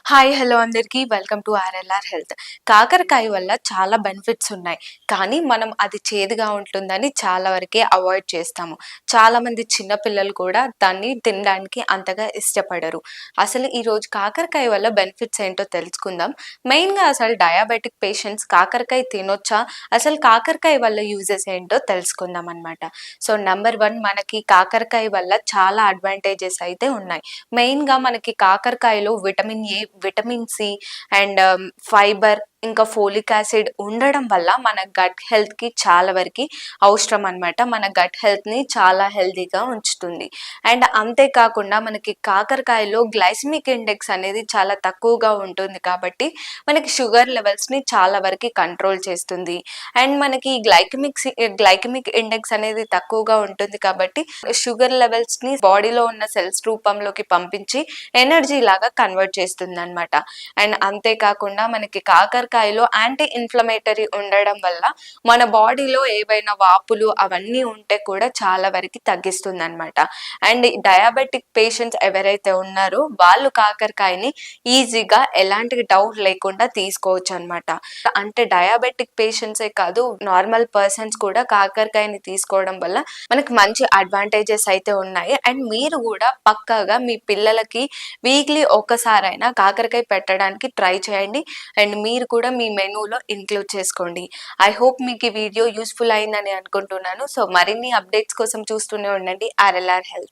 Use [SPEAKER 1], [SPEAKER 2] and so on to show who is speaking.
[SPEAKER 1] Hi hello అందరికీ welcome to RLR health. కాకరకాయ వల్ల చాలా బెనిఫిట్స్ ఉన్నాయి. కానీ మనం అది చేదుగా ఉంటుందని చాలా వరకే అవాయిడ్ చేస్తాము. చాలామంది చిన్న పిల్లలు కూడా దాన్ని తినడానికి అంతగా ఇష్టపడరు. అసలు ఈరోజు కాకరకాయ వల్ల బెనిఫిట్స్ ఏంటో తెలుసుకుందాం. మెయిన్‌గా అసలు డయాబెటిక్ పేషెంట్స్ కాకరకాయ తినొచ్చా? అసలు కాకరకాయ వల్ల యూజెస్ ఏంటో తెలుసుకుందాం అన్నమాట. సో, నంబర్ 1 మనకి కాకరకాయ వల్ల చాలా అడ్వాంటేజెస్ అయితే ఉన్నాయి. మెయిన్‌గా మనకి కాకరకాయలో vitamin A, vitamin C and fibre ఇంకా ఫోలిక్ యాసిడ్ ఉండడం వల్ల మన గట్ హెల్త్‌కి చాలా వరకి అవసరం అనమాట. మన గట్ హెల్త్‌ని చాలా హెల్తీగా ఉంచుతుంది. అండ్ అంతే కాకుండా మనకి కాకరకాయలో గ్లైసెమిక్ ఇండెక్స్ అనేది చాలా తక్కువగా ఉంటుంది కాబట్టి మనకి షుగర్ లెవెల్స్‌ని చాలా వరకి కంట్రోల్ చేస్తుంది. అండ్ మనకి గ్లైకెమిక్ ఇండెక్స్ అనేది తక్కువగా ఉంటుంది కాబట్టి షుగర్ లెవెల్స్‌ని బాడీలో ఉన్న సెల్స్ రూపంలోకి పంపించి ఎనర్జీ లాగా కన్వర్ట్ చేస్తుందనమాట. అండ్ అంతే కాకుండా మనకి కాకరకాయలో యాంటీ ఇన్‌ఫ్లమేటరీ ఉండడం వల్ల మన బాడీలో ఏవైనా వాపులు అవన్నీ ఉంటే కూడా చాలా వరకి తగ్గిస్తుందనమాట. అండ్ డయాబెటిక్ పేషెంట్స్ ఎవరైతే ఉన్నారో వాళ్ళు కాకరకాయని ఈజీగా ఎలాంటి డౌట్ లేకుండా తీసుకోవచ్చనమాట. అంటే డయాబెటిక్ పేషెంట్సే కాదు, నార్మల్ పర్సన్స్ కూడా కాకరకాయని తీసుకోవడం వల్ల మనకి మంచి అడ్వాంటేజెస్ అయితే ఉన్నాయి. అండ్ మీరు కూడా పక్కాగా మీ పిల్లలకి వీక్లీ ఒక్కసారైనా కాకరకాయ పెట్టడానికి ట్రై చేయండి. అండ్ మీరు కూడా మీ మెనూలో ఇంక్లూడ్ చేసుకోండి. ఐ హోప్ మీకు ఈ వీడియో యూస్ఫుల్ అయిందని అనుకుంటున్నాను. సో, మరిన్ని అప్డేట్స్ కోసం చూస్తూనే ఉండండి ఆర్ఎల్ఆర్ హెల్త్.